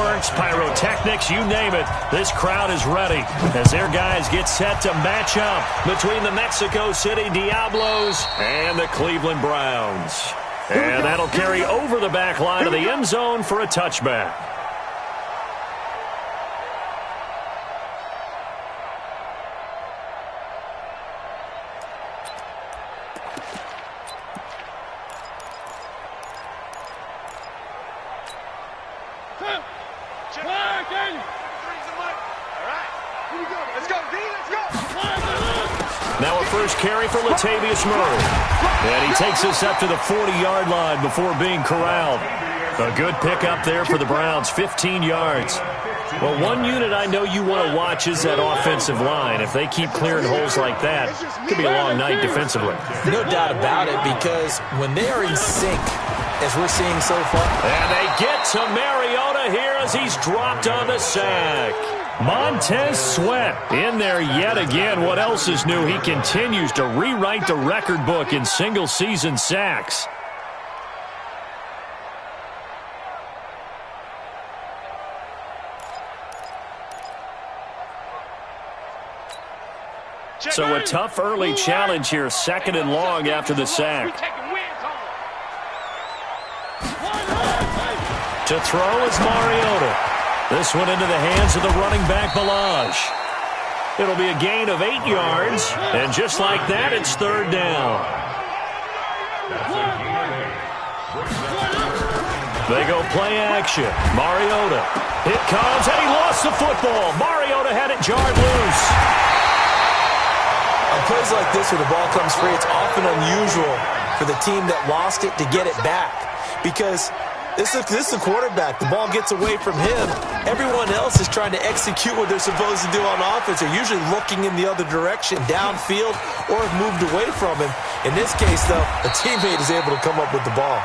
fireworks, pyrotechnics, you name it. This crowd is ready as their guys get set to match up between the Mexico City Diablos and the Cleveland Browns. And that'll carry over the back line of the end zone for a touchback. Now a first carry for Latavius Murray. And he takes us up to the 40-yard line before being corralled. A good pickup there for the Browns, 15 yards. Well, one unit I know you want to watch is that offensive line. If they keep clearing holes like that, it could be a long night defensively. No doubt about it, because when they are in sync, as we're seeing so far. And they get to Mariota here as he's dropped on the sack. Montez Sweat in there yet again. What else is new? He continues to rewrite the record book in single-season sacks. So a tough early challenge here, 2nd and long after the sack. To throw is Mariota. This one into the hands of the running back, Balaj. It'll be a gain of 8 yards, and just like that, it's 3rd down. They go play action. Mariota. It comes, and he lost the football. Mariota had it jarred loose. On plays like this where the ball comes free, it's often unusual for the team that lost it to get it back, because this is the quarterback. The ball gets away from him. Everyone else is trying to execute what they're supposed to do on offense. They're usually looking in the other direction, downfield, or have moved away from him. In this case, though, a teammate is able to come up with the ball.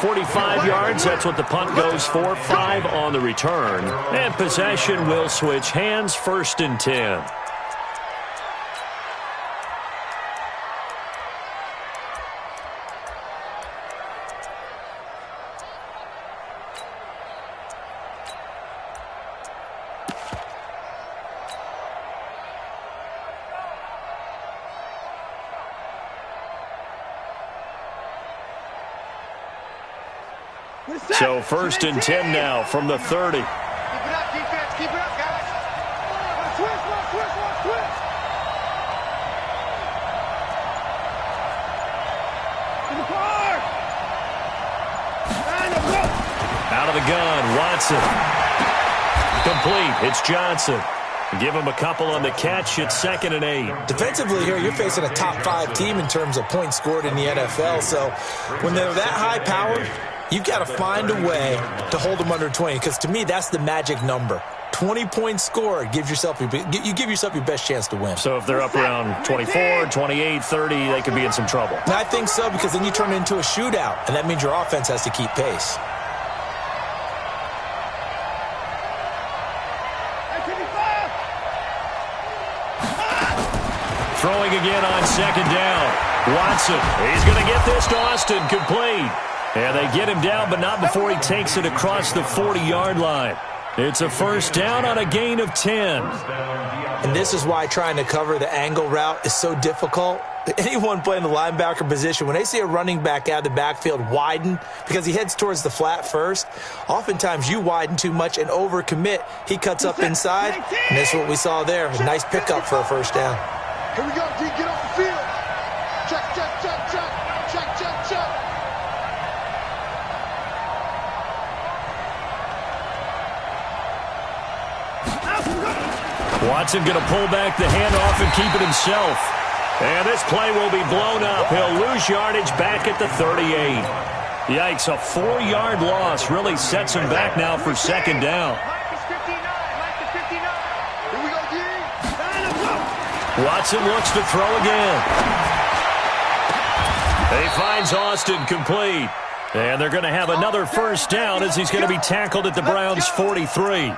45 yards, that's what the punt goes for. 5 on the return. And possession will switch hands, 1st and 10. So 1st and 10 now from the 30. Keep it up, defense. Keep it up, guys. Switch. To the car. Out of the gun, Watson. Complete. It's Johnson. Give him a couple on the catch. It's 2nd and 8. Defensively here, you're facing a top 5 team in terms of points scored in the NFL. So when they're that high-powered, you've got to find a way to hold them under 20, because to me, that's the magic number. 20 points scored, you give yourself your best chance to win. So if they're up around 24, 28, 30, they could be in some trouble. And I think so, because then you turn it into a shootout, and that means your offense has to keep pace. Throwing again on 2nd down. Watson, he's going to get this to Austin, complete. And they get him down, but not before he takes it across the 40-yard line. It's a 1st down on a gain of 10. And this is why trying to cover the angle route is so difficult. Anyone playing the linebacker position, when they see a running back out of the backfield widen, because he heads towards the flat first, oftentimes you widen too much and overcommit. He cuts up inside, and that's what we saw there. A nice pickup for a 1st down. Here we go, D. Get off the field. Check. Watson going to pull back the handoff and keep it himself. And this play will be blown up. He'll lose yardage back at the 38. Yikes, a 4-yard loss really sets him back now for 2nd down. Watson looks to throw again. He finds Austin complete. And they're going to have another 1st down as he's going to be tackled at the Browns' 43.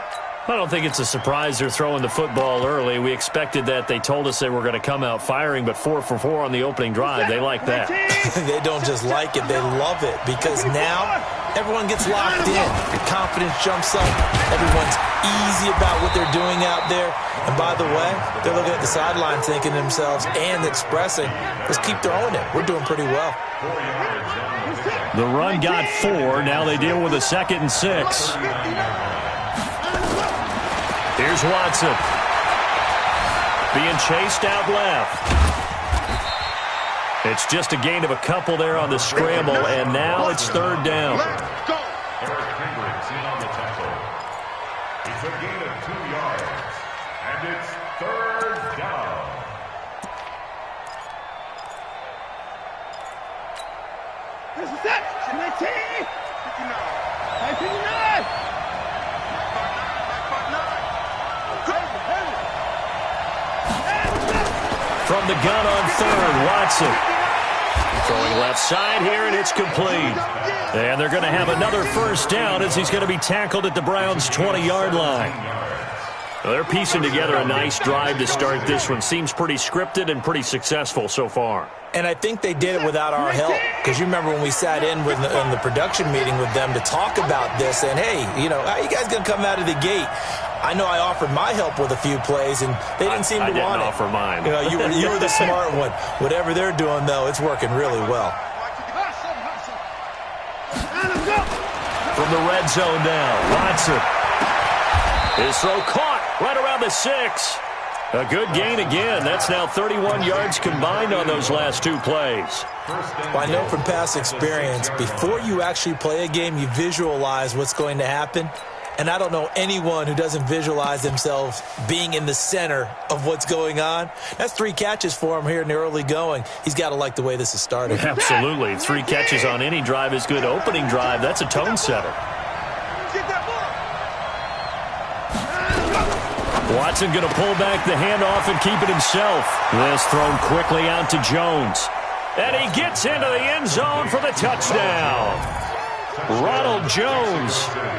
I don't think it's a surprise they're throwing the football early. We expected that. They told us they were going to come out firing, but 4 for 4 on the opening drive. They like that. They don't just like it, they love it, because now everyone gets locked in. Your confidence jumps up. Everyone's easy about what they're doing out there. And by the way, they're looking at the sideline thinking to themselves and expressing, let's keep throwing it. We're doing pretty well. The run got 4. Now they deal with a 2nd and 6. Here's Watson. Being chased out left. It's just a gain of a couple there on the scramble, and now it's 3rd down. It's a gain of 2 yards, and it's 3rd down. This is it. 19. 59. From the gun on 3rd, Watson. Throwing left side here, and it's complete. And they're going to have another 1st down as he's going to be tackled at the Browns' 20-yard line. Well, they're piecing together a nice drive to start this one. Seems pretty scripted and pretty successful so far. And I think they did it without our help, because you remember when we sat in the production meeting with them to talk about this, and hey, you know, how you guys going to come out of the gate? I know I offered my help with a few plays, and they didn't seem to want it. I didn't offer mine. You know, you were the smart one. Whatever they're doing, though, it's working really well. From the red zone now, Watson. His throw caught right around the 6. A good gain again. That's now 31 yards combined on those last 2 plays. Well, I know from past experience, before you actually play a game, you visualize what's going to happen. And I don't know anyone who doesn't visualize themselves being in the center of what's going on. That's 3 catches for him here in the early going. He's got to like the way this is starting. Absolutely. 3 catches on any drive is good. Opening drive, that's a tone setter. Watson going to pull back the handoff and keep it himself. This thrown quickly out to Jones. And he gets into the end zone for the touchdown. Ronald Jones,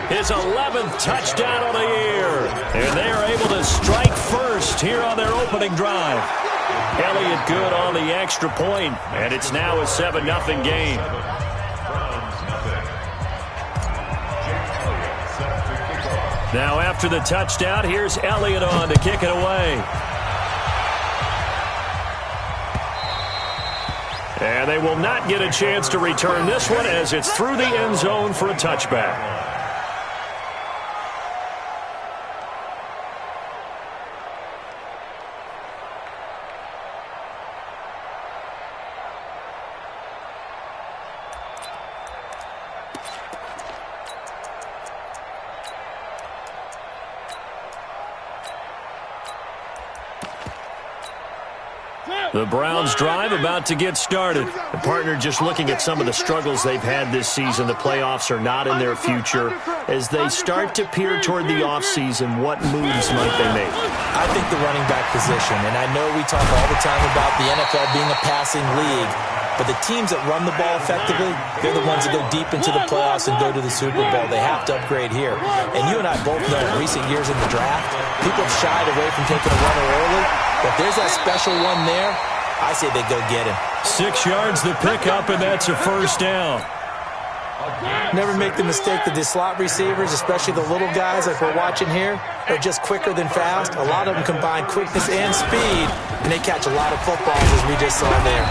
his 11th touchdown of the year. And they are able to strike first here on their opening drive. Elliott good on the extra point, and it's now a 7-0 game. Now after the touchdown, here's Elliott on to kick it away. And they will not get a chance to return this one as it's through the end zone for a touchback. The Browns drive about to get started. The partner just looking at some of the struggles they've had this season. The playoffs are not in their future. As they start to peer toward the offseason, what moves might they make? I think the running back position, and I know we talk all the time about the NFL being a passing league, but the teams that run the ball effectively, they're the ones that go deep into the playoffs and go to the Super Bowl. They have to upgrade here. And you and I both know in recent years in the draft, people have shied away from taking a runner early. But if there's that special one there, I say they go get him. 6 yards the pickup, and that's a 1st down. Never make the mistake that the slot receivers, especially the little guys like we're watching here, are just quicker than fast. A lot of them combine quickness and speed, and they catch a lot of footballs, as we just saw there.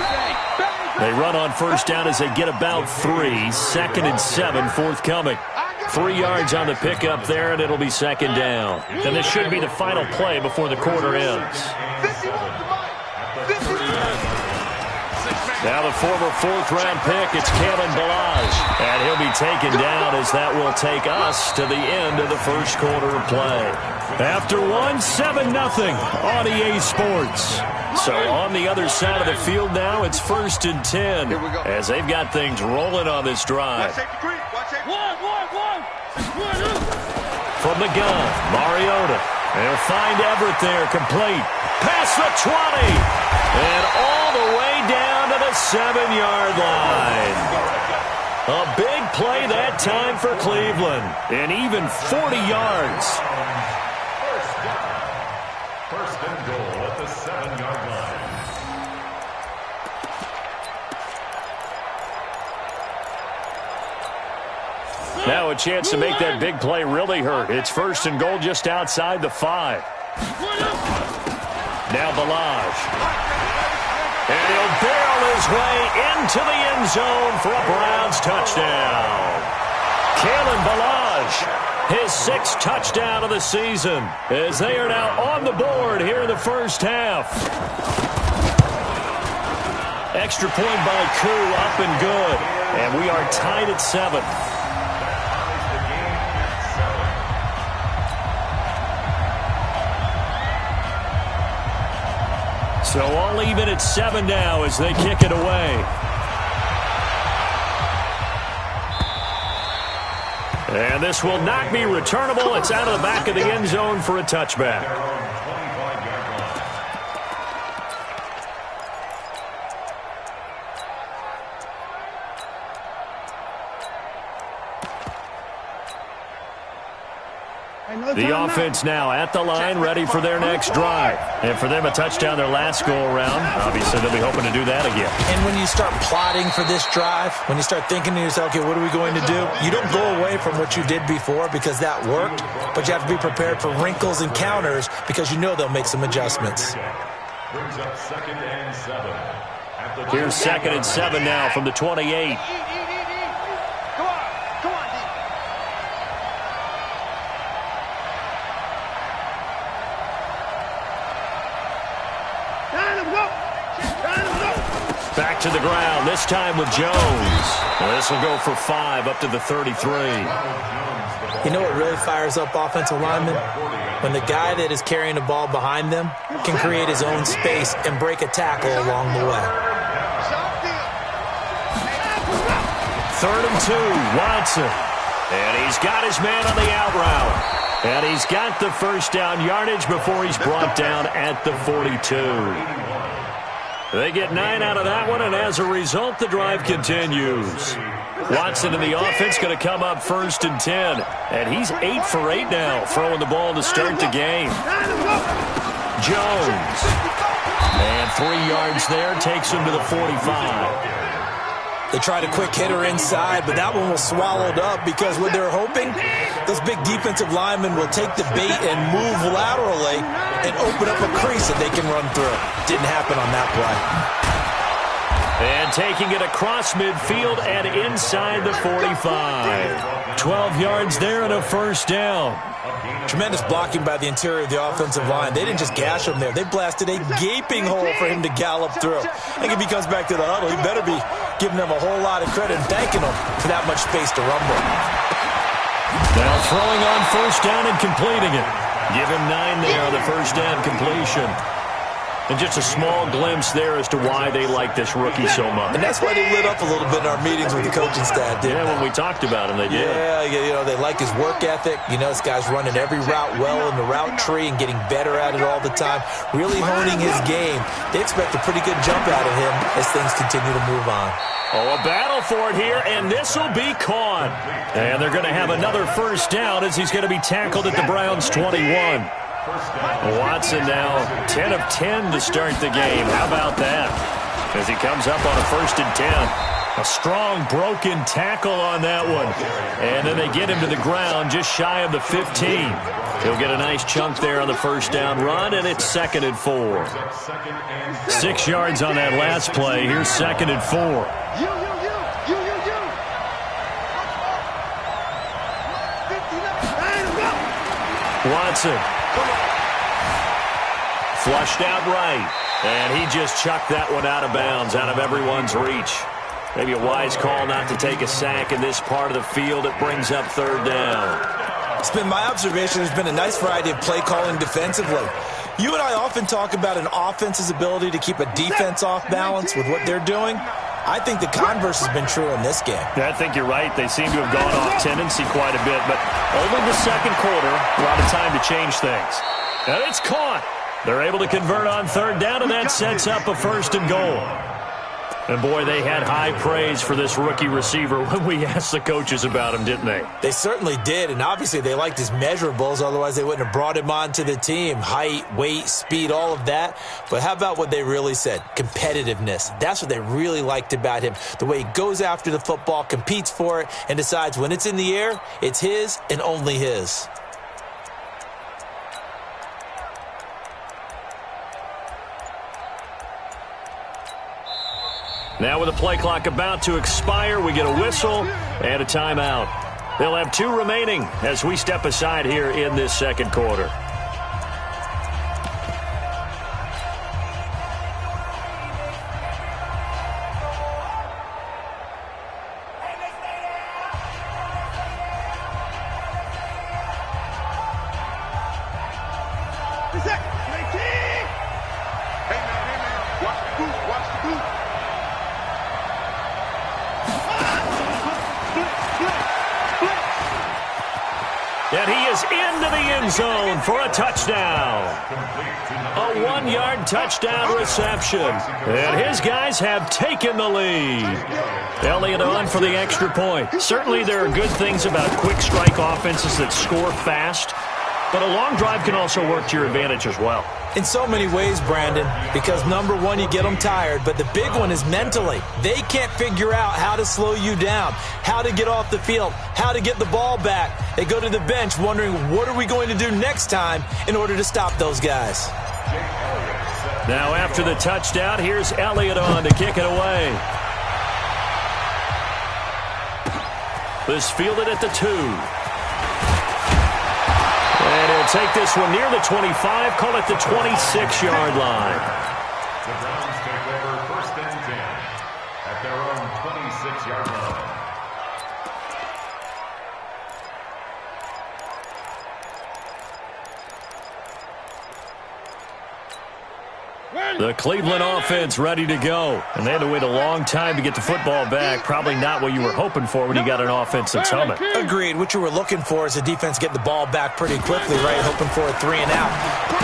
They run on 1st down as they get about 3. 2nd and 7 forthcoming. 3 yards on the pickup there, and it'll be 2nd down. And this should be the final play before the quarter ends. Now the former 4th-round pick, it's Kalen Ballage. And he'll be taken down as that will take us to the end of the first quarter of play. After 7-0 on EA Sports. So on the other side of the field now, it's 1st and 10 as they've got things rolling on this drive. From the gun, Mariota. They'll find Everett there, complete. Past the 20. And all the way down to the 7-yard line. A big play that time for Cleveland. And even 40 yards. First and goal at the 7-yard line. Now a chance to make that big play really hurt. It's first and goal just outside the 5. Now Balaj. And he'll barrel his way into the end zone for a Browns touchdown. Kalen Balaj, his 6th touchdown of the season, as they are now on the board here in the first half. Extra point by Koo, up and good. And we are tied at 7. So all even at 7 now as they kick it away. And this will not be returnable. It's out of the back of the end zone for a touchback. The offense now at the line, ready for their next drive. And for them, a touchdown their last go-around. Obviously, they'll be hoping to do that again. And when you start plotting for this drive, when you start thinking to yourself, okay, what are we going to do? You don't go away from what you did before because that worked, but you have to be prepared for wrinkles and counters because you know they'll make some adjustments. Brings up 2nd and 7. Here's 2nd and 7 now from the 28. Back to the ground, this time with Jones. This will go for 5 up to the 33. You know what really fires up offensive linemen? When the guy that is carrying the ball behind them can create his own space and break a tackle along the way. 3rd and 2, Watson. And he's got his man on the out route. And he's got the first down yardage before he's brought down at the 42. They get 9 out of that one, and as a result, the drive continues. Watson in the offense going to come up 1st and 10. And he's 8 for 8 now, throwing the ball to start the game. Jones. And 3 yards there, takes him to the 45. They tried a quick hitter inside, but that one was swallowed up because what they're hoping, those big defensive linemen will take the bait and move laterally and open up a crease that they can run through. Didn't happen on that play. And taking it across midfield and inside the 45. 12 yards there and a first down. Tremendous blocking by the interior of the offensive line. They didn't just gash him there. They blasted a gaping hole for him to gallop through. I think if he comes back to the huddle, he better be giving them a whole lot of credit and thanking them for that much space to rumble. Now throwing on first down and completing it. Give him 9 there on the first down completion. And just a small glimpse there as to why they like this rookie so much. And that's why they lit up a little bit in our meetings with the coaching staff, didn't they? When we talked about him, they did. Yeah, you know, they like his work ethic. You know, this guy's running every route well in the route tree and getting better at it all the time, really honing his game. They expect a pretty good jump out of him as things continue to move on. Oh, a battle for it here, and this will be caught. And they're going to have another first down as he's going to be tackled at the Browns' 21. Watson now 10 of 10 to start the game. How about that? As he comes up on a 1st and 10. A strong broken tackle on that one. And then they get him to the ground just shy of the 15. He'll get a nice chunk there on the first down run, and it's 2nd and 4. 6 yards on that last play. Here's 2nd and 4. Watson. Flushed out right. And he just chucked that one out of bounds, out of everyone's reach. Maybe a wise call not to take a sack in this part of the field. It brings up 3rd down. It's been my observation there's been a nice variety of play calling defensively. You and I often talk about an offense's ability to keep a defense off balance with what they're doing. I think the converse has been true in this game. I think you're right. They seem to have gone off tendency quite a bit, but only the 2nd quarter, a lot of time to change things. And it's caught. They're able to convert on 3rd down, and that sets up a 1st and goal. And, boy, they had high praise for this rookie receiver when we asked the coaches about him, didn't they? They certainly did, and obviously they liked his measurables. Otherwise, they wouldn't have brought him onto the team. Height, weight, speed, all of that. But how about what they really said? Competitiveness. That's what they really liked about him. The way he goes after the football, competes for it, and decides when it's in the air, it's his and only his. Now with the play clock about to expire, we get a whistle and a timeout. They'll have 2 remaining as we step aside here in this second quarter. And he is into the end zone for a touchdown. A 1-yard touchdown reception. And his guys have taken the lead. Elliott on for the extra point. Certainly there are good things about quick strike offenses that score fast, but a long drive can also work to your advantage as well. In so many ways, Brandon, because number one, you get them tired, but the big one is mentally. They can't figure out how to slow you down, how to get off the field, how to get the ball back. They go to the bench wondering, what are we going to do next time in order to stop those guys? Now after the touchdown, here's Elliott on to kick it away. This fielded at the 2. And he'll take this one near the 25, call it the 26-yard line. The Browns take over 1st and 10 at their own 26-yard line. The Cleveland offense ready to go. And they had to wait a long time to get the football back. Probably not what you were hoping for when you got an offense that's humming. Agreed. What you were looking for is a defense get the ball back pretty quickly, right? Hoping for a 3-and-out.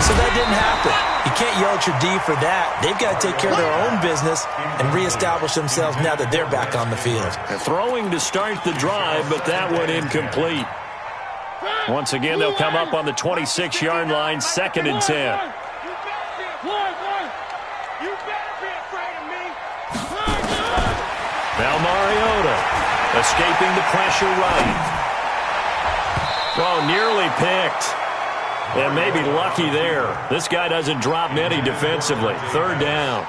So that didn't happen. You can't yell at your D for that. They've got to take care of their own business and reestablish themselves now that they're back on the field. And throwing to start the drive, but that one incomplete. Once again, they'll come up on the 26-yard line, 2nd and 10. Now Mariota escaping the pressure right. Oh, nearly picked. And maybe lucky there. This guy doesn't drop many defensively. 3rd down.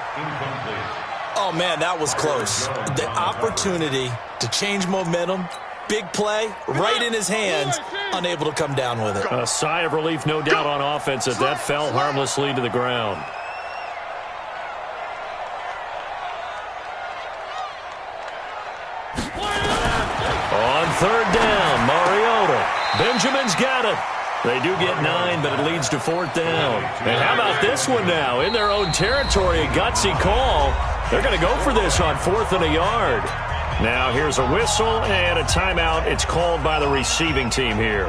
Oh, man, that was close. The opportunity to change momentum, big play, right in his hands, unable to come down with it. A sigh of relief, no doubt, on offense as that fell harmlessly to the ground. On 3rd down, Mariota. Benjamin's got it. They do get 9, but it leads to 4th down. And how about this one now? In their own territory, a gutsy call. They're going to go for this on 4th and a yard. Now here's a whistle and a timeout. It's called by the receiving team here.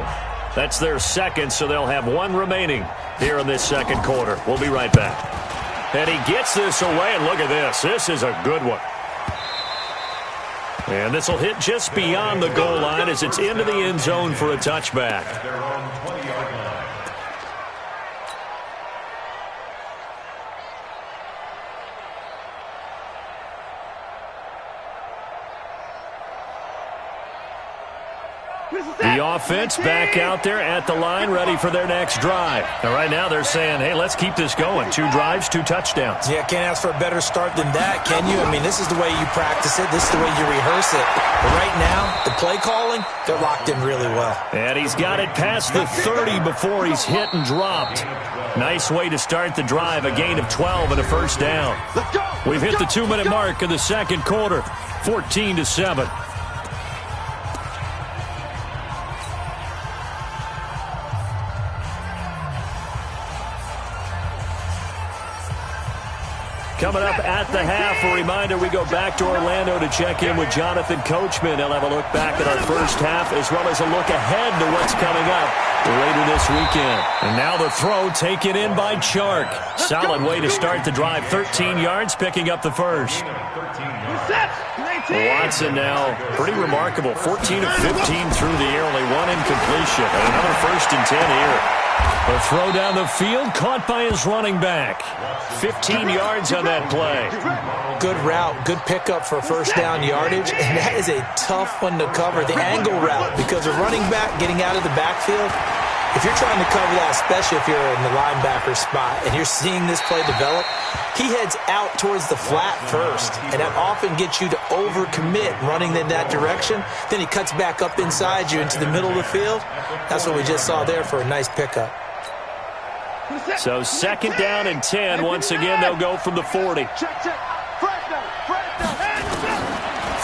That's their 2nd, so they'll have 1 remaining here in this 2nd quarter. We'll be right back. And he gets this away, and look at this. This is a good one. And this will hit just beyond the goal line as it's into the end zone for a touchback. At their own 20-yard line. The offense back out there at the line, ready for their next drive. And right now they're saying, hey, let's keep this going. 2 drives, 2 touchdowns. Yeah, can't ask for a better start than that, can you? I mean, this is the way you practice it. This is the way you rehearse it. But right now, the play calling, they're locked in really well. And he's got it past the 30 before he's hit and dropped. Nice way to start the drive, a gain of 12 and a 1st down. We've hit the 2-minute mark of the 2nd quarter, 14-7. Coming up at the half, a reminder, we go back to Orlando to check in with Jonathan Coachman. He'll have a look back at our first half as well as a look ahead to what's coming up later this weekend. And now the throw taken in by Chark. Solid way to start the drive. 13 yards, picking up the first. Watson now, pretty remarkable. 14 of 15 through the air, only one incompletion. And another 1st and 10 here. A throw down the field, caught by his running back. 15 yards on that play. Good route, good pickup for first down yardage, and that is a tough one to cover, the angle route, because a running back getting out of the backfield, if you're trying to cover that, especially if you're in the linebacker spot and you're seeing this play develop, he heads out towards the flat first, and that often gets you to overcommit running in that direction. Then he cuts back up inside you into the middle of the field. That's what we just saw there for a nice pickup. So 2nd down and 10. Once again, they'll go from the 40.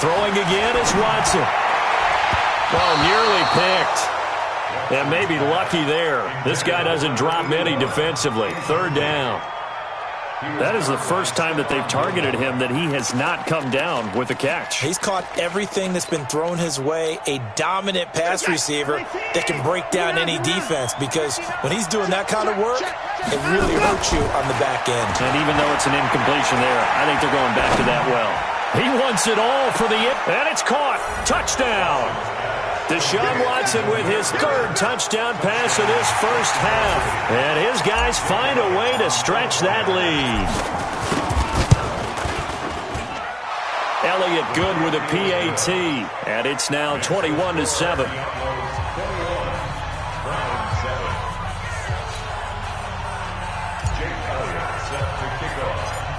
Throwing again is Watson. Well, nearly picked. And maybe lucky there. This guy doesn't drop many defensively. 3rd down. That is the first time that they've targeted him that he has not come down with a catch. He's caught everything that's been thrown his way. A dominant pass receiver that can break down any defense, because when he's doing that kind of work, it really hurts you on the back end. And even though it's an incompletion there, I think they're going back to that well. He wants it all for the and it's caught. Touchdown. Deshaun Watson with his 3rd touchdown pass of this first half. And his guys find a way to stretch that lead. Elliott good with a PAT. And it's now 21-7.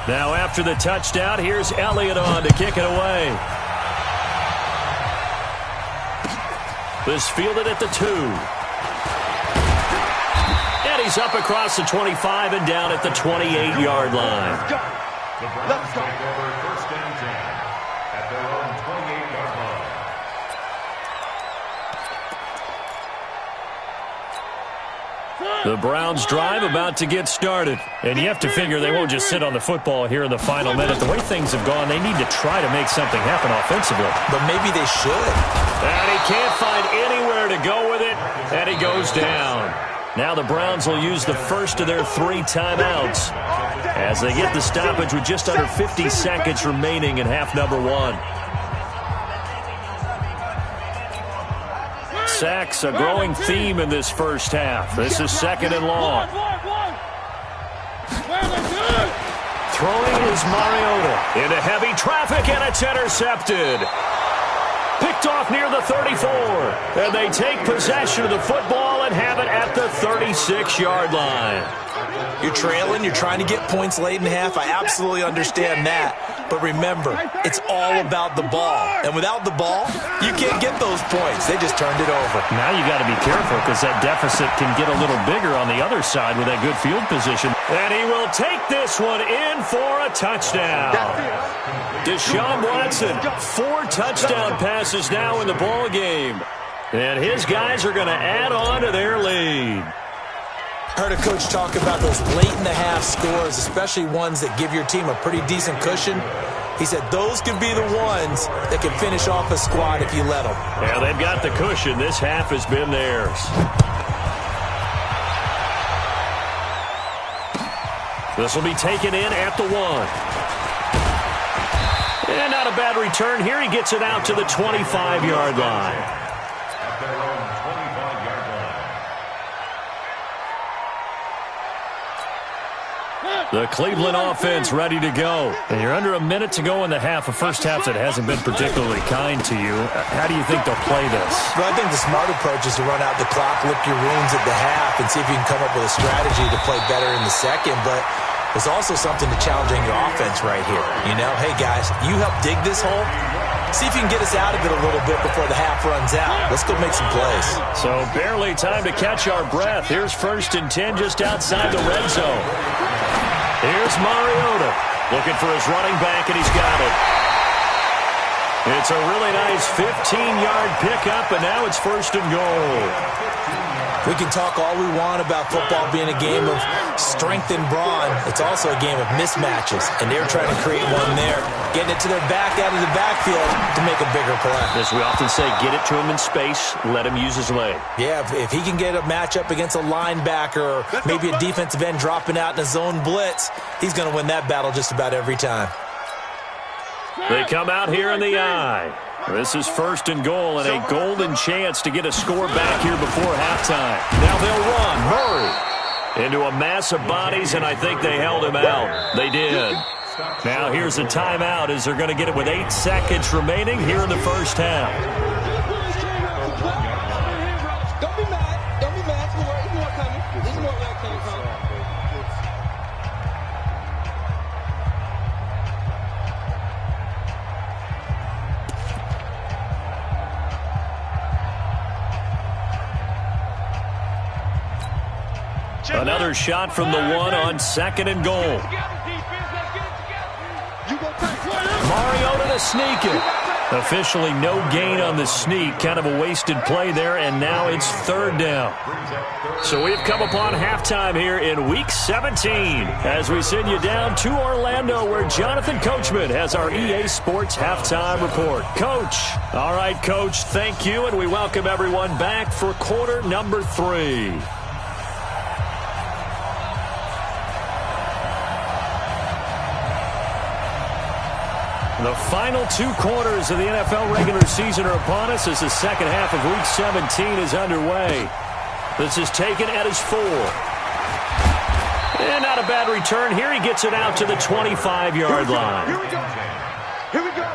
Now after the touchdown, here's Elliott on to kick it away. This fielded at the 2. And he's up across the 25 and down at the 28-yard line. The Browns take over 1st and 10 at their own 28-yard line. The Browns drive about to get started. And you have to figure they won't just sit on the football here in the final minute. The way things have gone, they need to try to make something happen offensively. But maybe they should. And he can't find anywhere to go with it, and he goes down. Now the Browns will use the first of their 3 timeouts as they get the stoppage with just under 50 seconds remaining in half number 1. Sacks, a growing theme in this first half. This is 2nd and long. Throwing is Mariota into heavy traffic, and it's intercepted. Picked off near the 34. And they take possession of the football and have it at the 36-yard line. You're trailing, you're trying to get points late in half. I absolutely understand that. But remember, it's all about the ball. And without the ball, you can't get those points. They just turned it over. Now you got to be careful because that deficit can get a little bigger on the other side with that good field position. And he will take this one in for a touchdown. Deshaun Watson, 4 touchdown passes now in the ball game. And his guys are going to add on to their lead. Heard a coach talk about those late-in-the-half scores, especially ones that give your team a pretty decent cushion. He said those could be the ones that can finish off a squad if you let them. Yeah, they've got the cushion. This half has been theirs. This will be taken in at the 1. And not a bad return here. He gets it out to the 25-yard line. At their own 25-yard line. The Cleveland offense ready to go. And you're under a minute to go in the half. A first half that hasn't been particularly kind to you. How do you think they'll play this? Well, I think the smart approach is to run out the clock, lick your wounds at the half, and see if you can come up with a strategy to play better in the second. But there's also something to challenging your offense right here. You know, hey, guys, you help dig this hole. See if you can get us out of it a little bit before the half runs out. Let's go make some plays. So barely time to catch our breath. Here's 1st and 10 just outside the red zone. Here's Mariota looking for his running back, and he's got it. It's a really nice 15-yard pickup, and now it's 1st and goal. We can talk all we want about football being a game of strength and brawn. It's also a game of mismatches, and they're trying to create one there, getting it to their back out of the backfield to make a bigger play. As we often say, get it to him in space, let him use his leg. Yeah, if he can get a matchup against a linebacker or maybe a defensive end dropping out in a zone blitz, he's going to win that battle just about every time. They come out here in the eye. This is 1st and goal and a golden chance to get a score back here before halftime. Now they'll run. Murray into a mass of bodies, and I think they held him out. They did. Now here's a timeout as they're going to get it with 8 seconds remaining here in the first half. Don't be mad. Don't be mad. There's more coming. There's more coming. Another shot from the one on 2nd and goal. Mariota to sneak it. Officially no gain on the sneak. Kind of a wasted play there, and now it's 3rd down. So we've come upon halftime here in Week 17 as we send you down to Orlando where Jonathan Coachman has our EA Sports Halftime Report. Coach. All right, Coach, thank you, and we welcome everyone back for quarter number 3. The final 2 quarters of the NFL regular season are upon us as the second half of Week 17 is underway. This is taken at his 4. And not a bad return. Here he gets it out to the 25-yard line. Here we go. Here we go.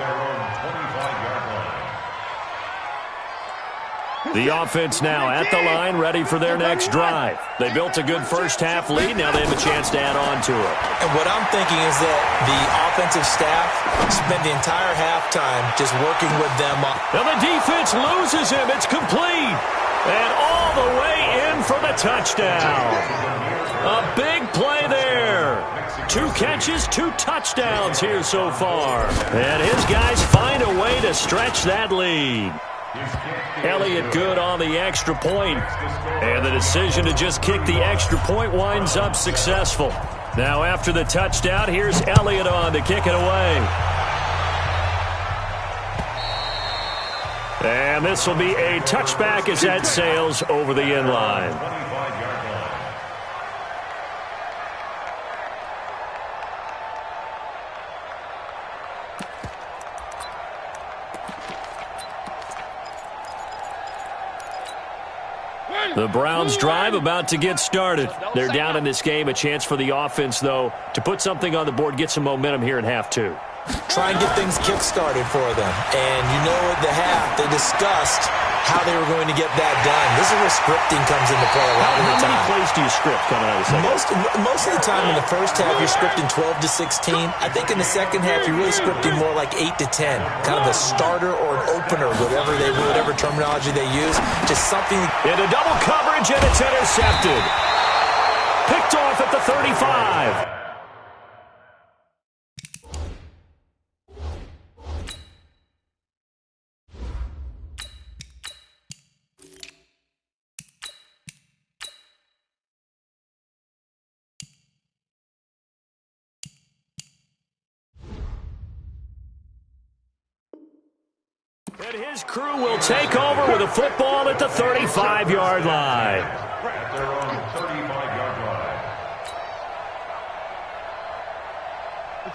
The offense now at the line, ready for their next drive. They built a good first-half lead. Now they have a chance to add on to it. And what I'm thinking is that the offensive staff spent the entire halftime just working with them. Now the defense loses him. It's complete. And all the way in for the touchdown. A big play there. 2 catches, 2 touchdowns here so far. And his guys find a way to stretch that lead. Elliott good on the extra point. And the decision to just kick the extra point winds up successful. Now after the touchdown, here's Elliott on to kick it away. And this will be a touchback as that sails over the end line. The Browns drive about to get started. They're down in this game. A chance for the offense, though, to put something on the board, get some momentum here in half 2. Try and get things kick-started for them. And you know at the half, they discussed how they were going to get that done. This is where scripting comes into play a lot of the time. How many plays do you script coming out of the second? Most of the time in the first half, you're scripting 12 to 16. I think in the second half, you're really scripting more like 8 to 10. Kind of a starter or an opener, whatever terminology they use. Just something. Into double coverage, and it's intercepted. Picked off at the 35. And his crew will take over with a football at the 35-yard line. At their own 35-yard line.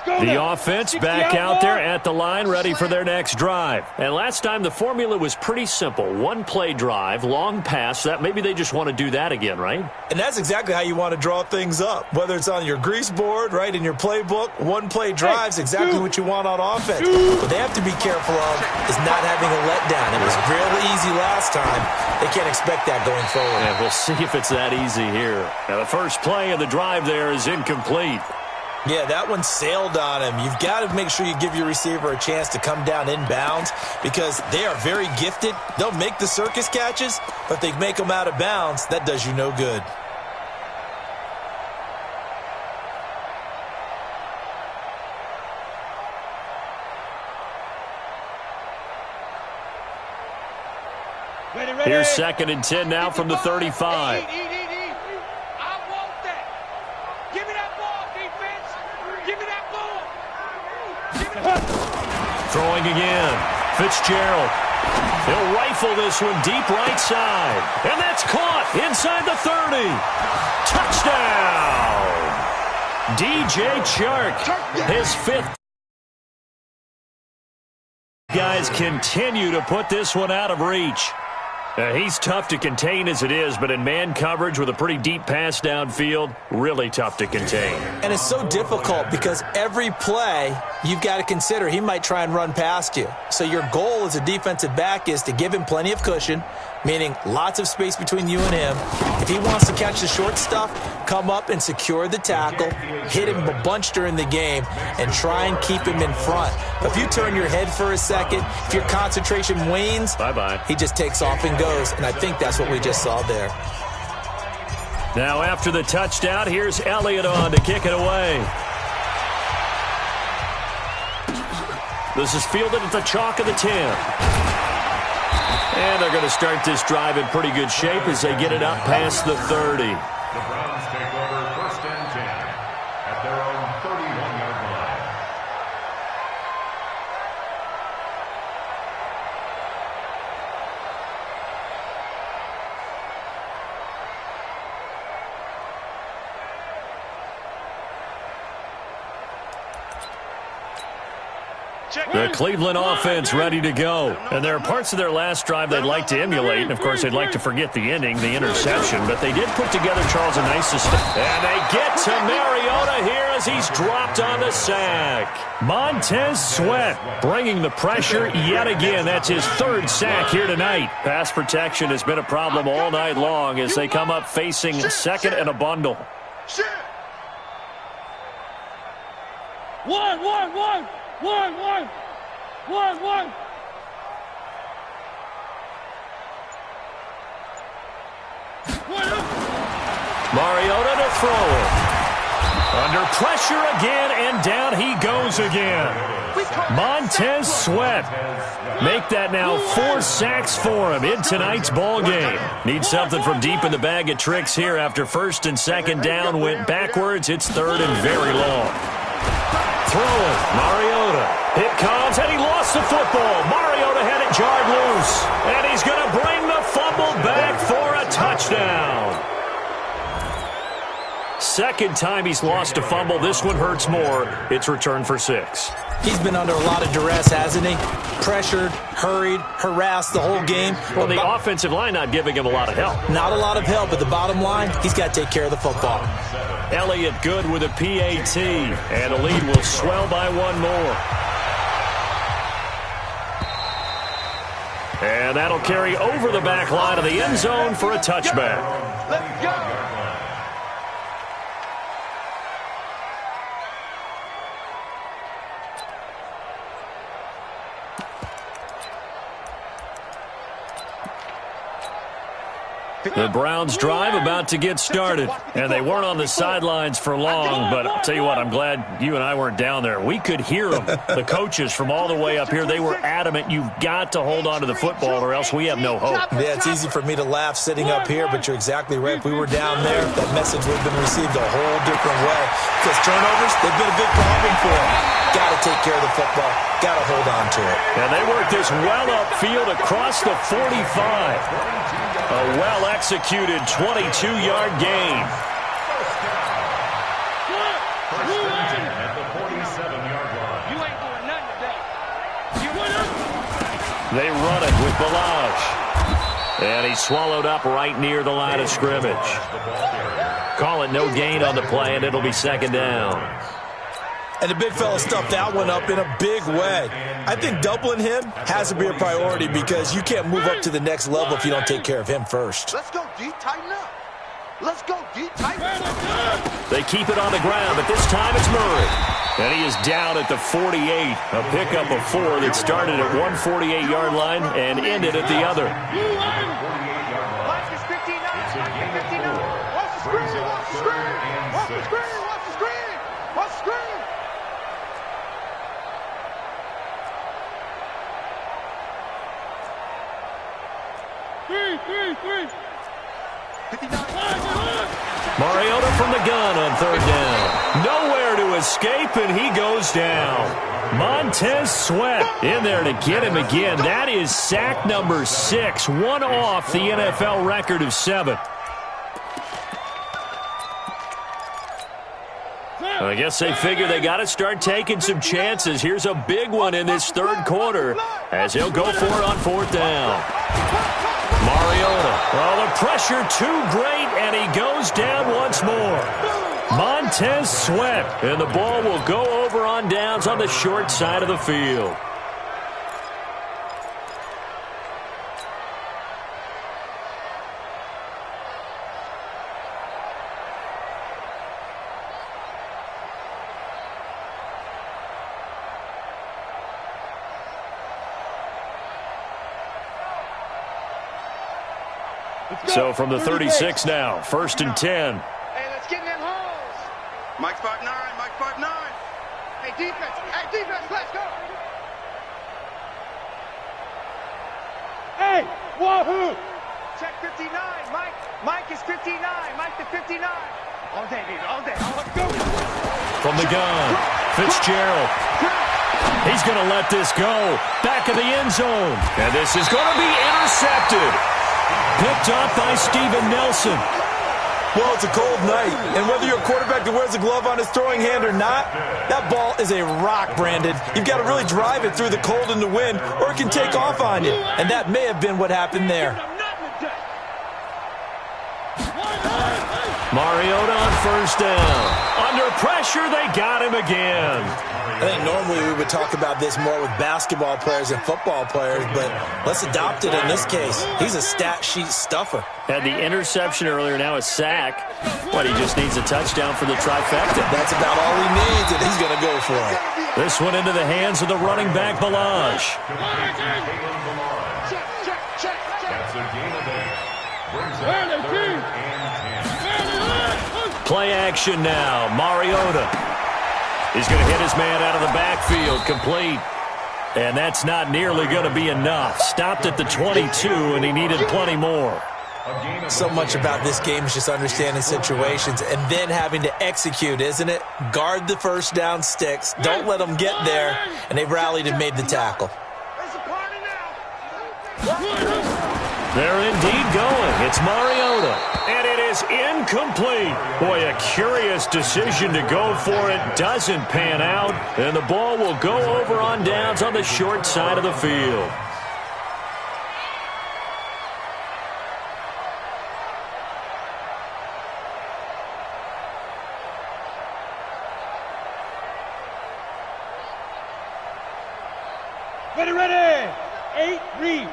The offense back out there at the line, ready for their next drive. And last time the formula was pretty simple. 1-play drive, long pass. That maybe they just want to do that again, right? And that's exactly how you want to draw things up. Whether it's on your grease board, right, in your playbook, 1-play drive's exactly what you want on offense. What they have to be careful of is not having a letdown. It was real easy last time. They can't expect that going forward. And we'll see if it's that easy here. Now the first play of the drive there is incomplete. Yeah, that one sailed on him. You've got to make sure you give your receiver a chance to come down inbounds because they are very gifted. They'll make the circus catches, but if they make them out of bounds, that does you no good. Here's 2nd and 10 now from the 35. I want that. Give me that ball, defense. Give me that ball. Give me that ball. Throwing again. Fitzgerald. He'll rifle this one deep right side. And that's caught inside the 30. Touchdown. DJ Chark, his 5th. Guys continue to put this one out of reach. He's tough to contain as it is, but in man coverage with a pretty deep pass downfield, really tough to contain. And it's so difficult because every play you've got to consider he might try and run past you. So your goal as a defensive back is to give him plenty of cushion, meaning lots of space between you and him. If he wants to catch the short stuff, come up and secure the tackle, hit him a bunch during the game, and try and keep him in front. But if you turn your head for a second, if your concentration wanes, bye-bye. He just takes off and goes. And I think that's what we just saw there. Now after the touchdown, here's Elliott on to kick it away. This is fielded at the chalk of the 10. And they're going to start this drive in pretty good shape as they get it up past the 30. The Browns take over 1st and 10 at their own 31-yard line. The Cleveland offense ready to go. And there are parts of their last drive they'd like to emulate. And, of course, they'd like to forget the ending, the interception. But they did put together, Charles, a nice system. And they get to Mariota here as he's dropped on the sack. Montez Sweat bringing the pressure yet again. That's his 3rd sack here tonight. Pass protection has been a problem all night long as they come up facing 2nd and a bundle. One. Mariota to throw it. Under pressure again, and down he goes again. Montez Sweat. Make that now 4 sacks for him in tonight's ball game. Needs something from deep in the bag of tricks here after 1st and 2nd down went backwards. It's 3rd and very long. Throwing, Mariota. It comes, and he lost the football. Mariota had it jarred loose, and he's going to bring the fumble back for a touchdown. 2nd time he's lost a fumble. This one hurts more. It's returned for 6. He's been under a lot of duress, hasn't he? Pressured, hurried, harassed the whole game. Well, the offensive line not giving him a lot of help. Not a lot of help, but the bottom line, he's got to take care of the football. Elliott good with a PAT, and the lead will swell by 1 more. And that'll carry over the back line of the end zone for a touchback. Let's go. The Browns drive about to get started, and they weren't on the sidelines for long, but I'll tell you what, I'm glad you and I weren't down there. We could hear them, the coaches from all the way up here. They were adamant, you've got to hold on to the football or else we have no hope. Yeah, it's easy for me to laugh sitting up here, but you're exactly right. If we were down there, that message would have been received a whole different way because turnovers, they've been a big problem for them. Got to take care of the football. Got to hold on to it. And they work this well upfield across the 45. A well-executed 22-yard gain. At the 47-yard line. You ain't doing nothing today. They run it with Balaj. And he's swallowed up right near the line of scrimmage. Call it no gain on the play, and it'll be 2nd down. And the big fella stuffed that one up in a big way. I think doubling him has to be a priority because you can't move up to the next level if you don't take care of him first. Let's go deep, tighten up. Let's go deep, tighten up. They keep it on the ground, but this time it's Murray. And he is down at the 48. A pickup of 4 that started at 148-yard line and ended at the other. Watch this 59. Watch the screen. Watch the screen. Watch the screen. Watch the screen. Watch the screen. Mariota from the gun on third down. Nowhere to escape, and he goes down. Montez Sweat in there to get him again. That is sack number 6, one off the NFL record of 7. I guess they figure they got to start taking some chances. Here's a big one in this third quarter as he'll go for it on fourth down. Mariota. Well, the pressure too great, and he goes down once more. Montez Sweat, and the ball will go over on downs on the short side of the field. So from the 36 now, 1st and 10. Hey, let's get in them holes. Mike's 5'9", Mike's 5'9". Hey, defense, let's go. Hey, wahoo. Check 59, Mike is 59, Mike the 59. All day, baby, all day. Let's go. From the gun, Fitzgerald. He's going to let this go. Back of the end zone. And this is going to be intercepted. Picked off by Steven Nelson. Well, it's a cold night, and whether you're a quarterback that wears a glove on his throwing hand or not, that ball is a rock, Brandon. You've got to really drive it through the cold and the wind, or it can take off on you. And that may have been what happened there. Mariota on first down. Under pressure, they got him again. I think normally we would talk about this more with basketball players and football players, but let's adopt it in this case. He's a stat sheet stuffer. Had the interception earlier, now a sack. But he just needs a touchdown for the trifecta. That's about all he needs, and he's going to go for it. This one into the hands of the running back, Balaj. That's a gain of 8. Brings up 3rd and 10. Play action now. Mariota. He's going to hit his man out of the backfield, complete. And that's not nearly going to be enough. Stopped at the 22, and he needed plenty more. So much about this game is just understanding situations and then having to execute, isn't it? Guard the first down sticks. Don't let them get there. And they rallied and made the tackle. They're indeed going. It's Mariota. And it is incomplete. Boy, a curious decision to go for it. Doesn't pan out. And the ball will go over on downs on the short side of the field. Ready. 8 read.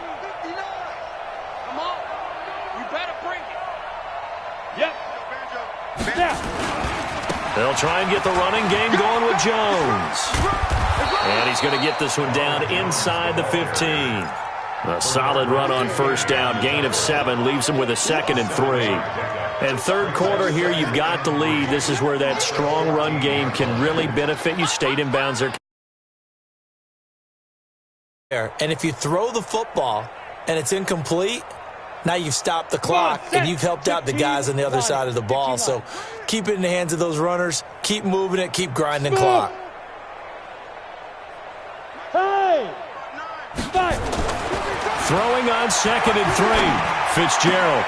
Come on. You better bring it. Yep. Now. They'll try and get the running game going with Jones. And he's going to get this one down inside the 15. A solid run on first down. Gain of 7 leaves him with a 2nd and 3. And third quarter here, you've got the lead. This is where that strong run game can really benefit you. Stayed in bounds there. And if you throw the football and it's incomplete, now you've stopped the clock and you've helped out the guys on the other side of the ball. So keep it in the hands of those runners. Keep moving it. Keep grinding clock. Throwing on 2nd and 3. Fitzgerald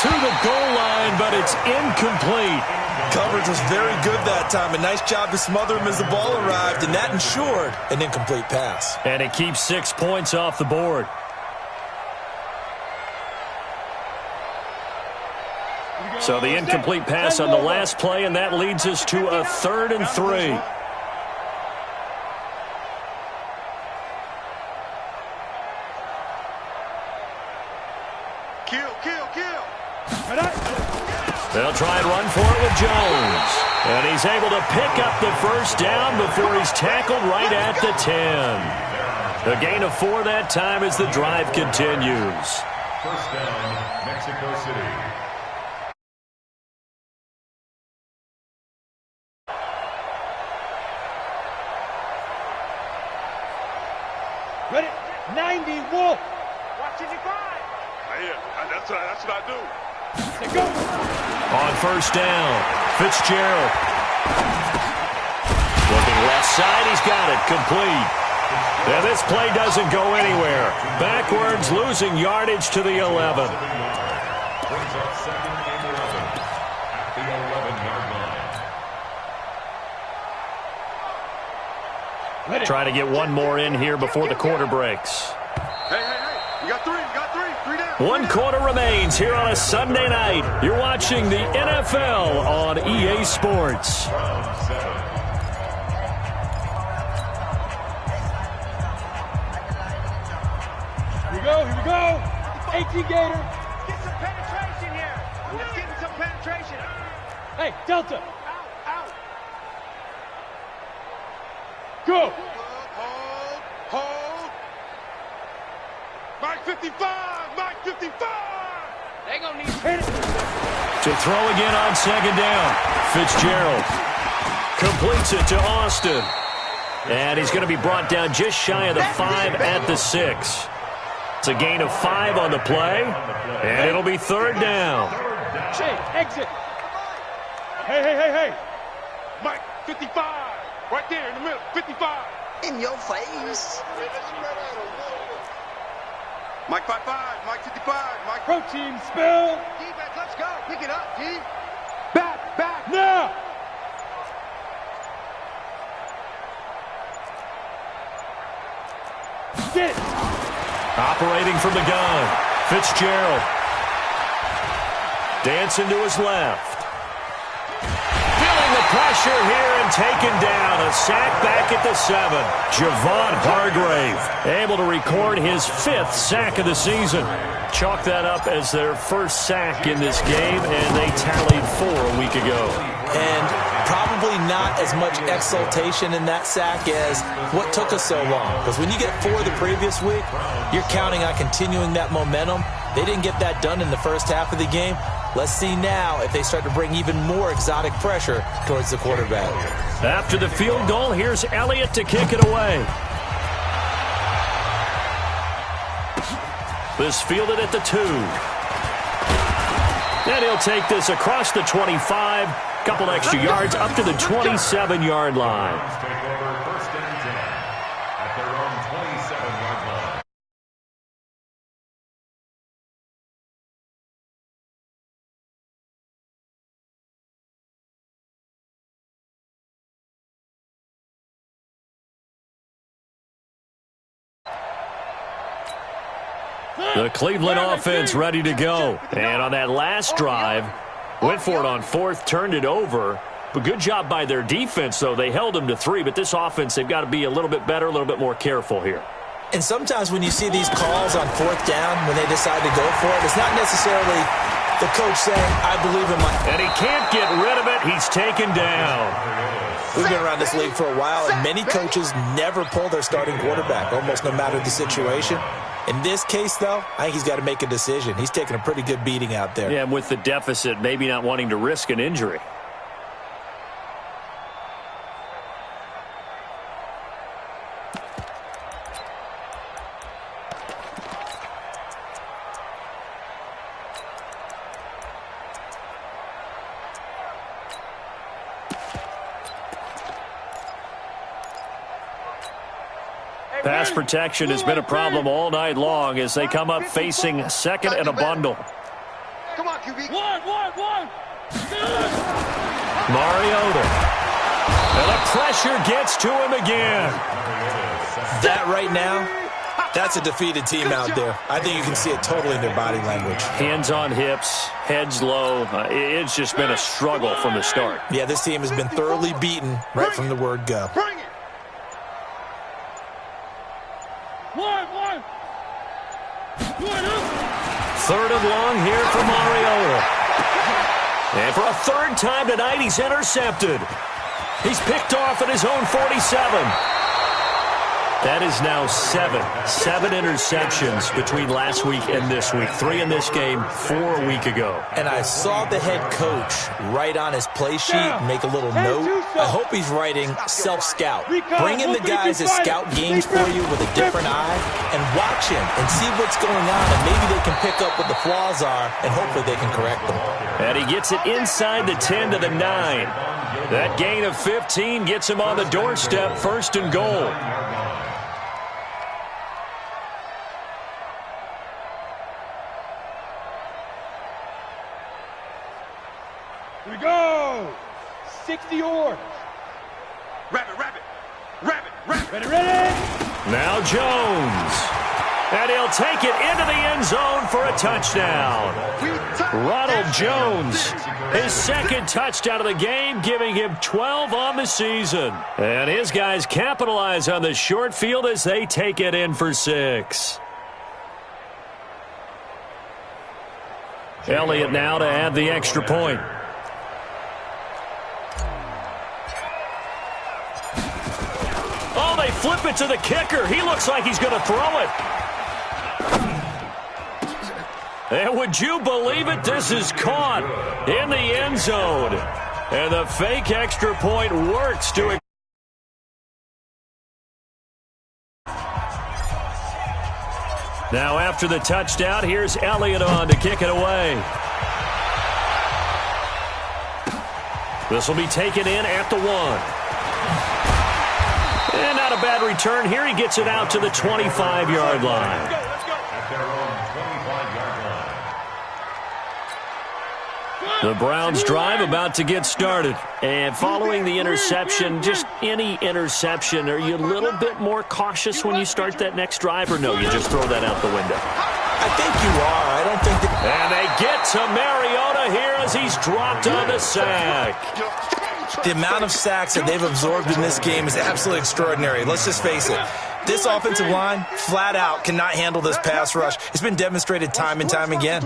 to the goal line, but it's incomplete. Coverage was very good that time. A nice job to smother him as the ball arrived, and that ensured an incomplete pass. And it keeps 6 points off the board. So the incomplete pass on the last play, and that leads us to a 3rd and 3. They'll try and run for it with Jones. And he's able to pick up the first down before he's tackled right at the 10. A gain of 4 that time as the drive continues. First down, Mexico City. Ready? 90 Wolf. Watch it, you find. That's what I do. Go. On first down, Fitzgerald. Looking left side, he's got it, complete. And this play doesn't go anywhere. Backwards, losing yardage to the 11. Brings up second and 11 at the 11-yard line. Try to get one more in here before the quarter breaks. Hey. You got three. Three down. One quarter remains here on a Sunday night. You're watching the NFL on EA Sports. Here we go. 18 Gator. Get some penetration here. Let's get some penetration. Hey, Delta. Out. Go. Hold. Mike 55. They gonna need Hit it. To throw again on second down. Fitzgerald completes it to Austin. And he's going to be brought down just shy of the 5 at the 6. It's a gain of 5 on the play. And it'll be third down. Hey, exit. Hey. Mike 55. Right there in the middle. 55. In your face. Mike 55. Mike 55. Mike. Protein spill. Defense, let's go. Pick it up, D. Back. Now. Get it. Operating from the gun. Fitzgerald. Dancing to his left. Feeling the pressure here and taken down. A sack back at the 7. Javon Hargrave able to record his 5th sack of the season. Chalk that up as their first sack in this game, and they tallied 4 a week ago. And probably not as much exultation in that sack as what took us so long. Because when you get 4 the previous week, you're counting on continuing that momentum. They didn't get that done in the first half of the game. Let's see now if they start to bring even more exotic pressure towards the quarterback. After the field goal, here's Elliott to kick it away. This fielded at the 2. And he'll take this across the 25. Couple extra yards up to the 27-yard line. Take over first and 10 at their own 27-yard line. The Cleveland offense ready to go. And on that last drive, went for it on 4th, turned it over. But good job by their defense, though. They held them to 3. But this offense, they've got to be a little bit better, a little bit more careful here. And sometimes when you see these calls on 4th down, when they decide to go for it, it's not necessarily the coach saying, I believe in my... And he can't get rid of it. He's taken down. We've been around this league for a while, and many coaches never pull their starting quarterback, almost no matter the situation. In this case, though, I think he's got to make a decision. He's taking a pretty good beating out there. Yeah, and with the deficit, maybe not wanting to risk an injury. Pass protection has been a problem all night long as they come up facing second and a bundle. Come on, QB. One. Mariota. And the pressure gets to him again. That right now, that's a defeated team out there. I think you can see it totally in their body language. Hands on hips, heads low. It's just been a struggle from the start. Yeah, this team has been thoroughly beaten right from the word go. Bring it. One. 3rd and long here for Mariota. And for a 3rd time tonight, he's intercepted. He's picked off at his own 47. That is now 7 interceptions between last week and this week. 3 in this game, 4 a week ago. And I saw the head coach write on his play sheet, make a little note. I hope he's writing self-scout. Bring in the guys that scout games for you with a different eye and watch him and see what's going on, and maybe they can pick up what the flaws are, and hopefully they can correct them. And he gets it inside the 10 to the 9. That gain of 15 gets him on the doorstep, 1st and goal. Here we go. 60 yards. Rabbit, rabbit, rabbit, rabbit. Ready, ready. Now Jones. And he'll take it into the end zone for a touchdown. Ronald Jones, his 2nd touchdown of the game, giving him 12 on the season. And his guys capitalize on the short field as they take it in for 6. Elliott now to add the extra point. Oh, they flip it to the kicker. He looks like he's going to throw it. And would you believe it? This is caught in the end zone. And the fake extra point works to... Now after the touchdown, here's Elliott on to kick it away. This will be taken in at the 1. And not a bad return here. He gets it out to the 25-yard line. The Browns drive about to get started. And following the interception, just any interception, are you a little bit more cautious when you start that next drive, or no, you just throw that out the window? I think you are. I don't think that... And they get to Mariota here as he's dropped on the sack. The amount of sacks that they've absorbed in this game is absolutely extraordinary. Let's just face it. This offensive line, flat out, cannot handle this pass rush. It's been demonstrated time and time again.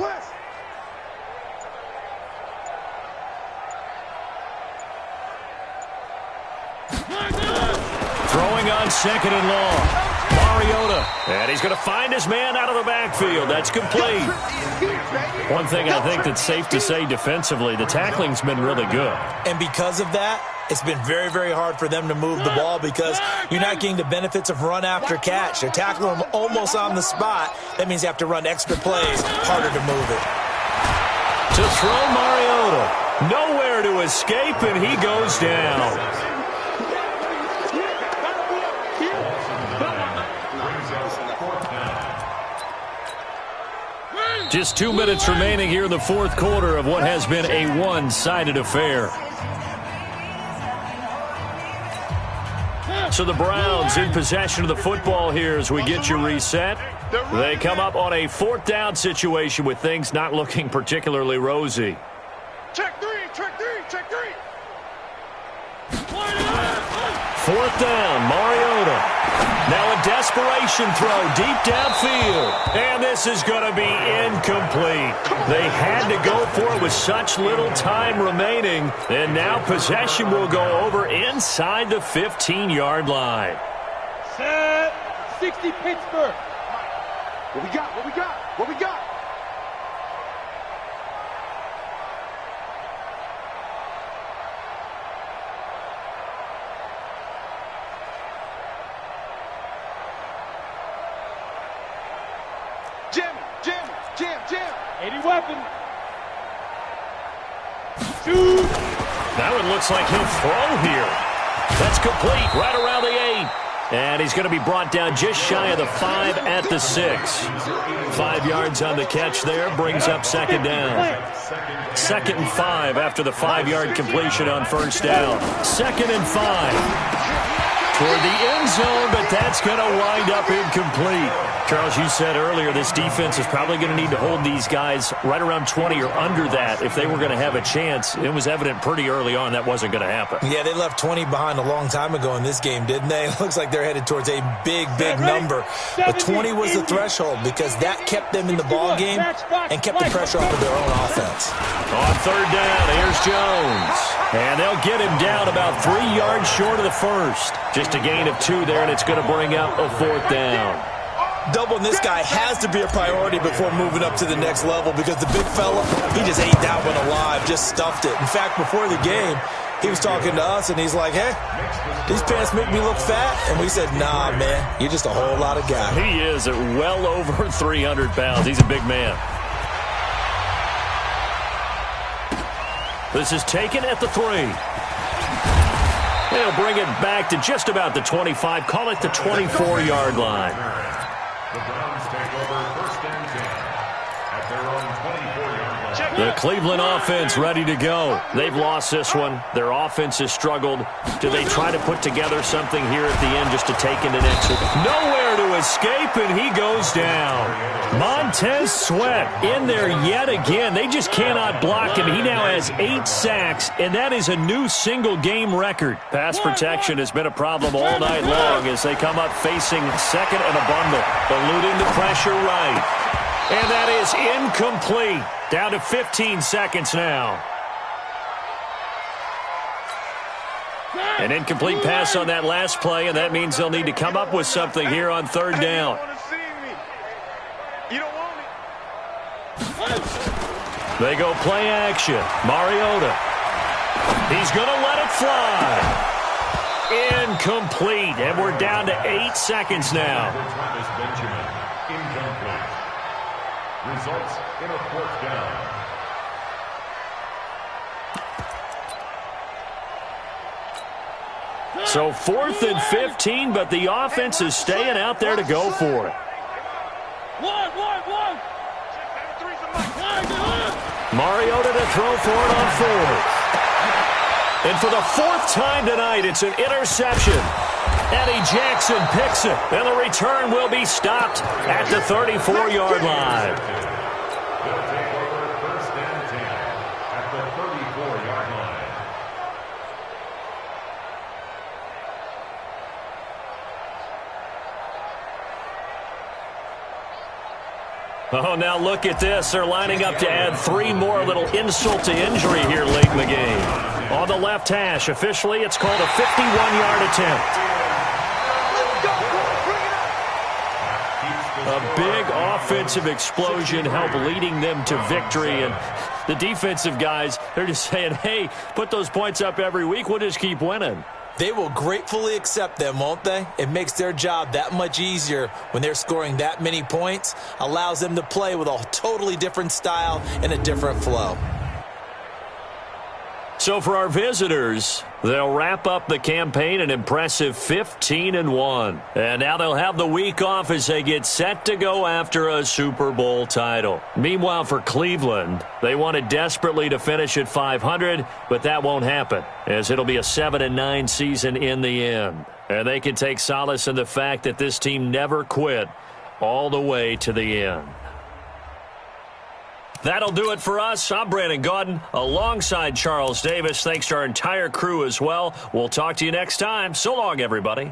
Throwing on 2nd and long. Mariota. And he's going to find his man out of the backfield. That's complete. One thing I think that's safe to say defensively, the tackling's been really good. And because of that, it's been very, very hard for them to move the ball because you're not getting the benefits of run after catch. They're tackling them almost on the spot. That means you have to run extra plays, harder to move it. To throw Mariota. Nowhere to escape, and he goes down. Just 2 minutes remaining here in the 4th quarter of what has been a one-sided affair. So the Browns in possession of the football here as we get you reset. They come up on a 4th down situation with things not looking particularly rosy. Check 3, check 3, check 3. 4th down, Mariota. Now a desperation throw deep downfield. And this is going to be incomplete. They had to go for it with such little time remaining. And now possession will go over inside the 15-yard line. Set. 60 Pittsburgh. What we got? What we got? What we got? Jam. 80 weapon. Shoot. Now it looks like he'll throw here. That's complete right around the 8. And he's going to be brought down just shy of the 5 at the 6. 5 yards on the catch there brings up 2nd down. 2nd and 5 after the 5-yard completion on 1st down. 2nd and 5. Toward the end zone, but that's going to wind up incomplete. Charles, you said earlier this defense is probably going to need to hold these guys right around 20 or under that if they were going to have a chance. It was evident pretty early on that wasn't going to happen. Yeah, they left 20 behind a long time ago in this game, didn't they? It looks like they're headed towards a big, big number. But 20 was the threshold because that kept them in the ball game and kept the pressure off of their own offense. On 3rd down, here's Jones. And they'll get him down about 3 yards short of the 1st. Just Just a gain of 2 there, and it's going to bring up a 4th down. Doubling this guy has to be a priority before moving up to the next level because the big fella, he just ate that one alive, just stuffed it. In fact, before the game, he was talking to us, and he's like, hey, these pants make me look fat. And we said, nah, man, you're just a whole lot of guy. He is at well over 300 pounds. He's a big man. This is taken at the 3. They'll bring it back to just about the 25. Call it the 24-yard line. The Browns take over 1st and 10 at their own 24-yard line. The Cleveland offense ready to go. They've lost this one. Their offense has struggled. Do they try to put together something here at the end just to take it an extra? Nowhere to escape, and he goes down. Montez Sweat in there yet again. They just cannot block him. He now has 8 sacks, and that is a new single-game record. Pass protection has been a problem all night long as they come up facing second and a bundle. Eluding the pressure right. And that is incomplete. Down to 15 seconds now. An incomplete pass on that last play, and that means they'll need to come up with something here on 3rd down. You don't want it. They go play action. Mariota. He's going to let it fly. Incomplete, and we're down to 8 seconds now. Benjamin, incomplete. Results in a 4th down. So 4th and 15, but the offense is staying out there to go for it. Mariota to throw for it on 4th. And for the 4th time tonight, it's an interception. Eddie Jackson picks it, and the return will be stopped at the 34-yard line. They'll take over 1st and 10 at the 34-yard line. Oh, now look at this. They're lining up to add 3 more, little insult to injury here late in the game. On the left hash, officially, it's called a 51-yard attempt. A big offensive explosion helped leading them to victory. And the defensive guys, they're just saying, hey, put those points up every week. We'll just keep winning. They will gratefully accept them, won't they? It makes their job that much easier when they're scoring that many points. Allows them to play with a totally different style and a different flow. So for our visitors, they'll wrap up the campaign an impressive 15-1. And now they'll have the week off as they get set to go after a Super Bowl title. Meanwhile, for Cleveland, they wanted desperately to finish at 500, but that won't happen, as it'll be a 7-9 season in the end. And they can take solace in the fact that this team never quit all the way to the end. That'll do it for us. I'm Brandon Gaudin alongside Charles Davis. Thanks to our entire crew as well. We'll talk to you next time. So long, everybody.